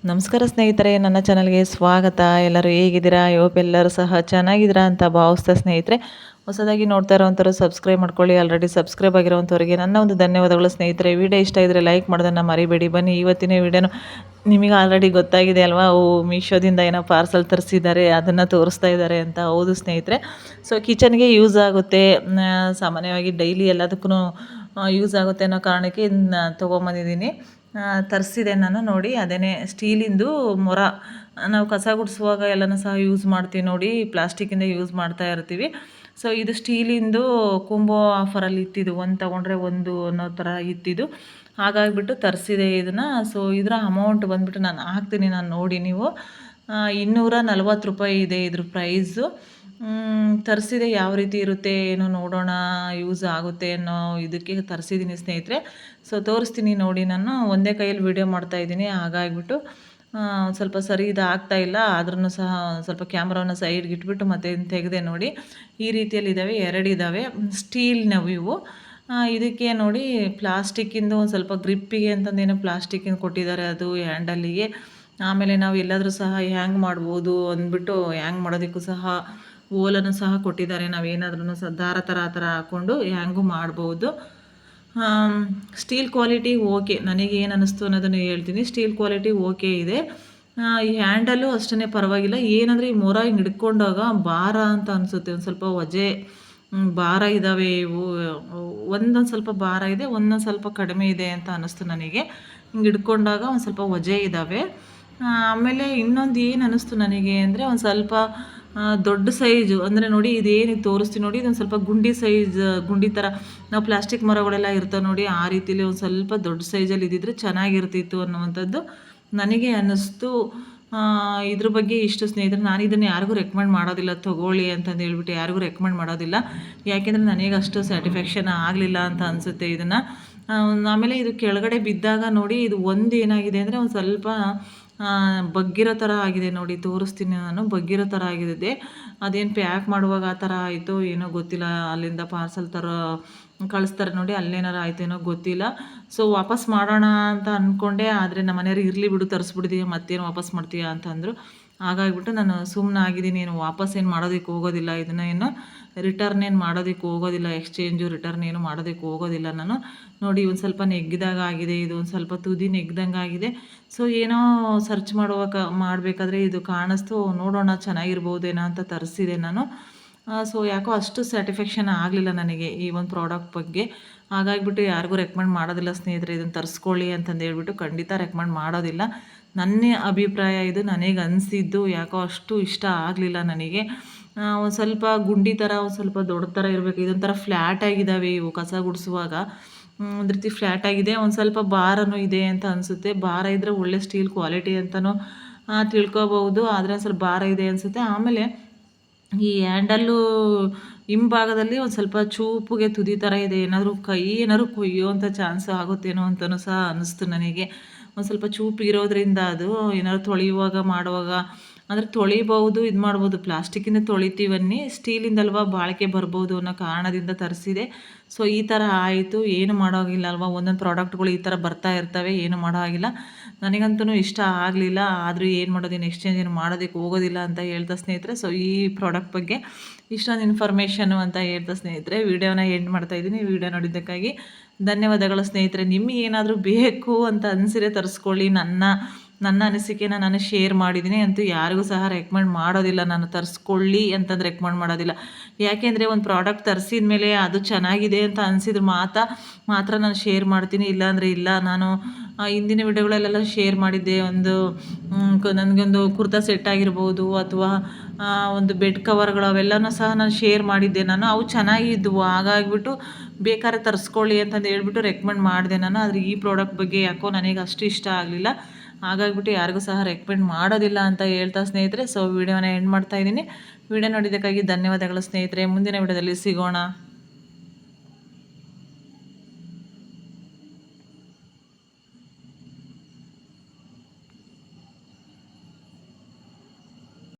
ನಮಸ್ಕಾರ ಸ್ನೇಹಿತರೆ, ನನ್ನ ಚಾನಲ್ಗೆ ಸ್ವಾಗತ. ಎಲ್ಲರೂ ಹೇಗಿದ್ದೀರಾ? ಹೋಪ್ ಎಲ್ಲರೂ ಸಹ ಚೆನ್ನಾಗಿದ್ದೀರಾ ಅಂತ ಭಾವಿಸ್ತಾ ಸ್ನೇಹಿತರೆ, ಹೊಸದಾಗಿ ನೋಡ್ತಾ ಇರೋವಂಥವ್ರು ಸಬ್ಸ್ಕ್ರೈಬ್ ಮಾಡ್ಕೊಳ್ಳಿ. ಆಲ್ರೆಡಿ ಸಬ್ಸ್ಕ್ರೈಬ್ ಆಗಿರೋವಂಥವ್ರಿಗೆ ನನ್ನ ಒಂದು ಧನ್ಯವಾದಗಳು ಸ್ನೇಹಿತರೆ. ವಿಡಿಯೋ ಇಷ್ಟ ಇದ್ದರೆ ಲೈಕ್ ಮಾಡೋದನ್ನು ಮರಿಬೇಡಿ. ಬನ್ನಿ, ಇವತ್ತಿನ ವಿಡಿಯೋನು ನಿಮಗೆ ಆಲ್ರೆಡಿ ಗೊತ್ತಾಗಿದೆ ಅಲ್ವಾ, ಮೀಶೋದಿಂದ ಏನೋ ಪಾರ್ಸಲ್ ತರಿಸಿದ್ದಾರೆ, ಅದನ್ನು ತೋರಿಸ್ತಾ ಇದ್ದಾರೆ ಅಂತ. ಹೌದು ಸ್ನೇಹಿತರೆ, ಸೊ ಕಿಚನ್ಗೆ ಯೂಸ್ ಆಗುತ್ತೆ, ಸಾಮಾನ್ಯವಾಗಿ ಡೈಲಿ ಎಲ್ಲದಕ್ಕೂ ಯೂಸ್ ಆಗುತ್ತೆ ಅನ್ನೋ ಕಾರಣಕ್ಕೆ ಇದನ್ನ ತೊಗೊಂಬಂದಿದ್ದೀನಿ. ತರಿಸಿದೆ ನಾನು. ನೋಡಿ, ಅದೇ ಸ್ಟೀಲಿಂದು ಮೊರ. ನಾವು ಕಸ ಗುಡಿಸುವಾಗ ಎಲ್ಲನೂ ಸಹ ಯೂಸ್ ಮಾಡ್ತೀವಿ ನೋಡಿ, ಪ್ಲಾಸ್ಟಿಕ್ಕಿಂದ ಯೂಸ್ ಮಾಡ್ತಾ ಇರ್ತೀವಿ. ಸೊ ಇದು ಸ್ಟೀಲಿಂದು ಕುಂಬೋ ಆಫರಲ್ಲಿ ಇತ್ತಿದ್ದು, ಒಂದು ತೊಗೊಂಡ್ರೆ ಒಂದು ಅನ್ನೋ ಥರ ಇತ್ತಿದ್ದು. ಹಾಗಾಗಿಬಿಟ್ಟು ತರಿಸಿದೆ ಇದನ್ನು. ಸೊ ಇದರ ಅಮೌಂಟ್ ಬಂದುಬಿಟ್ಟು ನಾನು ಹಾಕ್ತೀನಿ, ನಾನು ನೋಡಿ ನೀವು. 240 ರೂಪಾಯಿ ಇದೆ ಇದ್ರ ಪ್ರೈಸು. ತರಿಸಿದೆ. ಯಾವ ರೀತಿ ಇರುತ್ತೆ ಏನೋ ನೋಡೋಣ, ಯೂಸ್ ಆಗುತ್ತೆ ಅನ್ನೋ ಇದಕ್ಕೆ ತರಿಸಿದ್ದೀನಿ ಸ್ನೇಹಿತರೆ. ಸೊ ತೋರಿಸ್ತೀನಿ ನೋಡಿ. ನಾನು ಒಂದೇ ಕೈಯಲ್ಲಿ ವೀಡಿಯೋ ಮಾಡ್ತಾಯಿದ್ದೀನಿ, ಹಾಗಾಗಿಬಿಟ್ಟು ಸ್ವಲ್ಪ ಸರಿ ಇದಾಗ್ತಾ ಇಲ್ಲ. ಆದ್ರೂ ಸಹ ಸ್ವಲ್ಪ ಕ್ಯಾಮ್ರಾವನ್ನು ಸೈಡ್ಗೆ ಇಟ್ಬಿಟ್ಟು ಮತ್ತೆ ತೆಗೆದೆ ನೋಡಿ. ಈ ರೀತಿಯಲ್ಲಿ ಇದ್ದಾವೆ, 2 ಇದ್ದಾವೆ ಸ್ಟೀಲ್ನವು ಇವು. ಇದಕ್ಕೆ ನೋಡಿ ಪ್ಲಾಸ್ಟಿಕ್ಕಿಂದು ಒಂದು ಸ್ವಲ್ಪ ಗ್ರಿಪ್ಪಿಗೆ ಅಂತಂದೇನೋ ಪ್ಲಾಸ್ಟಿಕ್ಕಿಂದು ಕೊಟ್ಟಿದ್ದಾರೆ, ಅದು ಹ್ಯಾಂಡಲ್ಲಿಗೆ. ಆಮೇಲೆ ನಾವು ಎಲ್ಲಾದರೂ ಸಹ ಹ್ಯಾಂಗ್ ಮಾಡ್ಬೋದು ಅಂದ್ಬಿಟ್ಟು ಹ್ಯಾಂಗ್ ಮಾಡೋದಕ್ಕೂ ಸಹ ಓಲನ್ನು ಸಹ ಕೊಟ್ಟಿದ್ದಾರೆ. ನಾವೇನಾದ್ರೂ ಸಹ ದಾರ ಥರ ಆ ಥರ ಹಾಕ್ಕೊಂಡು ಹ್ಯಾಂಗು ಮಾಡ್ಬೋದು. ಸ್ಟೀಲ್ ಕ್ವಾಲಿಟಿ ಓಕೆ, ನನಗೆ ಏನು ಅನ್ನಿಸ್ತು ಅನ್ನೋದನ್ನು ಹೇಳ್ತೀನಿ. ಸ್ಟೀಲ್ ಕ್ವಾಲಿಟಿ ಓಕೆ ಇದೆ. ಈ ಹ್ಯಾಂಡಲ್ಲು ಅಷ್ಟೇ ಪರವಾಗಿಲ್ಲ. ಏನಂದರೆ ಈ ಮೊರ ಹಿಂಗೆ ಹಿಡ್ಕೊಂಡಾಗ ಭಾರ ಅಂತ ಅನಿಸುತ್ತೆ, ಒಂದು ಸ್ವಲ್ಪ ವಜೆ ಭಾರ ಇದ್ದಾವೆ ಇವು. ಒಂದೊಂದು ಸ್ವಲ್ಪ ಭಾರ ಇದೆ, ಒಂದೊಂದು ಸ್ವಲ್ಪ ಕಡಿಮೆ ಇದೆ ಅಂತ ಅನ್ನಿಸ್ತು ನನಗೆ. ಹಿಂಗೆ ಹಿಡ್ಕೊಂಡಾಗ ಒಂದು ಸ್ವಲ್ಪ ವಜೆ ಇದ್ದಾವೆ. ಆಮೇಲೆ ಇನ್ನೊಂದು ಏನು ಅನ್ನಿಸ್ತು ನನಗೆ ಅಂದರೆ, ಒಂದು ಸ್ವಲ್ಪ ದೊಡ್ಡ ಸೈಜು ಅಂದರೆ ನೋಡಿ, ಇದೇನಿಗೆ ತೋರಿಸ್ತೀನಿ ನೋಡಿ, ಇದೊಂದು ಸ್ವಲ್ಪ ಗುಂಡಿ ಸೈಜ್, ಗುಂಡಿ ಥರ ನಾವು ಪ್ಲಾಸ್ಟಿಕ್ ಮರಗಳೆಲ್ಲ ಇರ್ತವೆ ನೋಡಿ, ಆ ರೀತಿಲಿ ಒಂದು ಸ್ವಲ್ಪ ದೊಡ್ಡ ಸೈಜಲ್ಲಿ ಇದ್ದಿದ್ರೆ ಚೆನ್ನಾಗಿರ್ತಿತ್ತು ಅನ್ನುವಂಥದ್ದು ನನಗೆ ಅನ್ನಿಸ್ತು. ಇದ್ರ ಬಗ್ಗೆ ಇಷ್ಟು ಸ್ನೇಹಿತರೆ. ನಾನು ಇದನ್ನು ಯಾರಿಗೂ ರೆಕಮೆಂಡ್ ಮಾಡೋದಿಲ್ಲ, ತೊಗೊಳ್ಳಿ ಅಂತಂದು ಹೇಳ್ಬಿಟ್ಟು ಯಾರಿಗೂ ರೆಕಮೆಂಡ್ ಮಾಡೋದಿಲ್ಲ. ಯಾಕೆಂದರೆ ನನಗೆ ಅಷ್ಟು ಸ್ಯಾಟಿಸ್ಫ್ಯಾಕ್ಷನ್ ಆಗಲಿಲ್ಲ ಅಂತ ಅನಿಸುತ್ತೆ ಇದನ್ನು. ಆಮೇಲೆ ಇದು ಕೆಳಗಡೆ ಬಿದ್ದಾಗ ನೋಡಿ, ಇದು ಒಂದು ಏನಾಗಿದೆ ಅಂದರೆ ಒಂದು ಸ್ವಲ್ಪ ಬಗ್ಗಿರೋ ಥರ ಆಗಿದೆ ನೋಡಿ. ತೋರಿಸ್ತೀನಿ ನಾನು, ಬಗ್ಗಿರೋ ಥರ ಆಗಿದೆ. ಅದೇನು ಪ್ಯಾಕ್ ಮಾಡುವಾಗ ಆ ಥರ ಆಯಿತು ಏನೋ ಗೊತ್ತಿಲ್ಲ. ಅಲ್ಲಿಂದ ಪಾರ್ಸಲ್ ಕಳಿಸ್ತಾರೆ ನೋಡಿ, ಅಲ್ಲೇನಾರು ಆಯ್ತೇನೋ ಗೊತ್ತಿಲ್ಲ. ಸೊ ವಾಪಸ್ ಮಾಡೋಣ ಅಂತ ಅಂದ್ಕೊಂಡೆ, ಆದರೆ ನಮ್ಮ ಮನೆಯವ್ರು ಇರಲಿ ಬಿಡು, ತರಿಸ್ಬಿಡ್ತೀಯ, ಮತ್ತೇನು ವಾಪಸ್ ಮಾಡ್ತೀಯಾ ಅಂತಂದರು. ಹಾಗಾಗಿಬಿಟ್ಟು ನಾನು ಸುಮ್ಮನಾಗಿದ್ದೀನಿ. ಏನು ವಾಪಸ್ ಏನು ಮಾಡೋದಕ್ಕೆ ಹೋಗೋದಿಲ್ಲ, ಇದನ್ನು ಏನು ರಿಟರ್ನ್ ಏನು ಮಾಡೋದಕ್ಕೆ ಹೋಗೋದಿಲ್ಲ, ಎಕ್ಸ್ಚೇಂಜು ರಿಟರ್ನ್ ಏನು ಮಾಡೋದಕ್ಕೆ ಹೋಗೋದಿಲ್ಲ ನಾನು. ನೋಡಿ, ಒಂದು ಸ್ವಲ್ಪ ನೆಗ್ಗಿದಾಗ ಆಗಿದೆ, ಇದು ಒಂದು ಸ್ವಲ್ಪ ತುದಿ ನೆಗ್ದಂಗೆ ಆಗಿದೆ. ಸೊ ಏನೋ ಸರ್ಚ್ ಮಾಡಬೇಕಾದ್ರೆ ಇದು ಕಾಣಿಸ್ತು, ನೋಡೋಣ ಚೆನ್ನಾಗಿರ್ಬೋದೇನೋ ಅಂತ ತರಿಸಿದೆ ನಾನು. ಸೊ ಯಾಕೋ ಅಷ್ಟು ಸ್ಯಾಟಿಸ್ಫ್ಯಾಕ್ಷನ್ ಆಗಲಿಲ್ಲ ನನಗೆ ಈ ಒಂದು ಪ್ರಾಡಕ್ಟ್ ಬಗ್ಗೆ. ಹಾಗಾಗಿಬಿಟ್ಟು ಯಾರಿಗೂ ರೆಕಮೆಂಡ್ ಮಾಡೋದಿಲ್ಲ ಸ್ನೇಹಿತರೆ, ಇದನ್ನು ತರಿಸ್ಕೊಳ್ಳಿ ಅಂತಂದು ಹೇಳ್ಬಿಟ್ಟು ಖಂಡಿತ ರೆಕಮೆಂಡ್ ಮಾಡೋದಿಲ್ಲ. ನನ್ನ ಅಭಿಪ್ರಾಯ ಇದು, ನನಗೆ ಅನಿಸಿದ್ದು. ಯಾಕೋ ಅಷ್ಟು ಇಷ್ಟ ಆಗಲಿಲ್ಲ ನನಗೆ. ಒಂದು ಸ್ವಲ್ಪ ಗುಂಡಿ ಥರ, ಒಂದು ಸ್ವಲ್ಪ ದೊಡ್ಡ ಥರ ಇರಬೇಕು. ಇದೊಂಥರ ಫ್ಲ್ಯಾಟ್ ಆಗಿದ್ದಾವೆ ಇವು, ಕಸ ಗುಡಿಸುವಾಗ ಒಂದು ರೀತಿ ಫ್ಲ್ಯಾಟ್ ಆಗಿದೆ. ಒಂದು ಸ್ವಲ್ಪ ಭಾರನೂ ಇದೆ ಅಂತ ಅನಿಸುತ್ತೆ. ಭಾರ ಇದ್ದರೆ ಒಳ್ಳೆ ಸ್ಟೀಲ್ ಕ್ವಾಲಿಟಿ ಅಂತಲೂ ತಿಳ್ಕೊಬೋದು, ಆದರೆ ಒಂದು ಸ್ವಲ್ಪ ಭಾರ ಇದೆ ಅನಿಸುತ್ತೆ. ಆಮೇಲೆ ಈ ಹ್ಯಾಂಡಲ್ಲು ಹಿಂಭಾಗದಲ್ಲಿ ಒಂದು ಸ್ವಲ್ಪ ಚೂಪುಗೆ ತುದಿ ಥರ ಇದೆ. ಕೈ ಏನಾದ್ರು ಕೊಯ್ಯೋವಂಥ ಚಾನ್ಸ್ ಆಗುತ್ತೇನೋ ಅಂತಲೂ ಸಹ ಅನ್ನಿಸ್ತು ನನಗೆ. ಒಂದು ಸ್ವಲ್ಪ ಚೂಪಿರೋದ್ರಿಂದ ಅದು ಏನಾದ್ರು ತೊಳೆಯುವಾಗ ಮಾಡುವಾಗ ಅಂದರೆ ತೊಳಿಬೋದು, ಇದು ಮಾಡ್ಬೋದು. ಪ್ಲಾಸ್ಟಿಕ್ಕಿಂದ ತೊಳಿತೀವನ್ನಿ, ಸ್ಟೀಲಿಂದಲ್ವ ಬಾಳಿಕೆ ಬರ್ಬೋದು ಅನ್ನೋ ಕಾರಣದಿಂದ ತರಿಸಿದೆ. ಸೊ ಈ ಥರ ಆಯಿತು, ಏನು ಮಾಡೋ ಹಾಗಿಲ್ಲ ಅಲ್ವಾ. ಒಂದೊಂದು ಪ್ರಾಡಕ್ಟ್ಗಳು ಈ ಥರ ಬರ್ತಾ ಇರ್ತವೆ, ಏನು ಮಾಡೋ ಹಾಗಿಲ್ಲ. ನನಗಂತೂ ಇಷ್ಟ ಆಗಲಿಲ್ಲ. ಆದರೂ ಏನು ಮಾಡೋದು, ಎಕ್ಸ್ಚೇಂಜ್ ಏನು ಮಾಡೋದಕ್ಕೆ ಹೋಗೋದಿಲ್ಲ ಅಂತ ಹೇಳ್ತಾ ಸ್ನೇಹಿತರೆ. ಸೊ ಈ ಪ್ರಾಡಕ್ಟ್ ಬಗ್ಗೆ ಇಷ್ಟೊಂದು ಇನ್ಫಾರ್ಮೇಷನು ಅಂತ ಹೇಳ್ತಾ ಸ್ನೇಹಿತರೆ, ವಿಡಿಯೋನ ಎಂಡ್ ಮಾಡ್ತಾಯಿದ್ದೀನಿ. ವಿಡಿಯೋ ನೋಡಿದ್ದಕ್ಕಾಗಿ ಧನ್ಯವಾದಗಳು ಸ್ನೇಹಿತರೆ. ನಿಮಗೆ ಏನಾದರೂ ಬೇಕು ಅಂತ ಅನಿಸಿದ್ರೆ ತರಿಸ್ಕೊಳ್ಳಿ. ನನ್ನ ಅನಿಸಿಕೆನ ನಾನು ಶೇರ್ ಮಾಡಿದ್ದೀನಿ. ಅಂತೂ ಯಾರಿಗೂ ಸಹ ರೆಕಮೆಂಡ್ ಮಾಡೋದಿಲ್ಲ, ನಾನು ತರಿಸ್ಕೊಳ್ಳಿ ಅಂತಂದು ರೆಕಮೆಂಡ್ ಮಾಡೋದಿಲ್ಲ. ಯಾಕೆಂದರೆ ಒಂದು ಪ್ರಾಡಕ್ಟ್ ತರಿಸಿದ ಮೇಲೆ ಅದು ಚೆನ್ನಾಗಿದೆ ಅಂತ ಅನಿಸಿದ್ರೆ ಮಾತ್ರ ನಾನು ಶೇರ್ ಮಾಡ್ತೀನಿ, ಇಲ್ಲಾಂದರೆ ಇಲ್ಲ. ನಾನು ಹಿಂದಿನ ವಿಡಿಯೋಗಳಲ್ಲೆಲ್ಲ ಶೇರ್ ಮಾಡಿದ್ದೆ. ನನಗೊಂದು ಕುರ್ತಾ ಸೆಟ್ ಆಗಿರ್ಬೋದು, ಅಥವಾ ಒಂದು ಬೆಡ್ ಕವರ್ಗಳು, ಅವೆಲ್ಲನೂ ಸಹ ನಾನು ಶೇರ್ ಮಾಡಿದ್ದೆ ನಾನು. ಅವು ಚೆನ್ನಾಗಿದ್ವು, ಹಾಗಾಗಿಬಿಟ್ಟು ಬೇಕಾದ್ರೆ ತರಿಸ್ಕೊಳ್ಳಿ ಅಂತಂದು ಹೇಳ್ಬಿಟ್ಟು ರೆಕಮೆಂಡ್ ಮಾಡಿದೆ ನಾನು. ಆದರೆ ಈ ಪ್ರಾಡಕ್ಟ್ ಬಗ್ಗೆ ಯಾಕೋ ನನಗೆ ಅಷ್ಟು ಇಷ್ಟ ಆಗಲಿಲ್ಲ. ಹಾಗಾಗಿಬಿಟ್ಟು ಯಾರಿಗೂ ಸಹ ರೆಕಮೆಂಡ್ ಮಾಡೋದಿಲ್ಲ ಅಂತ ಹೇಳ್ತಾ ಸ್ನೇಹಿತರೆ. ಸೊ ವಿಡಿಯೋನ ಎಂಡ್ ಮಾಡ್ತಾಯಿದ್ದೀನಿ. ವಿಡಿಯೋ ನೋಡಿದ್ದಕ್ಕಾಗಿ ಧನ್ಯವಾದಗಳು ಸ್ನೇಹಿತರೆ. ಮುಂದಿನ ವಿಡಿಯೋದಲ್ಲಿ ಸಿಗೋಣ.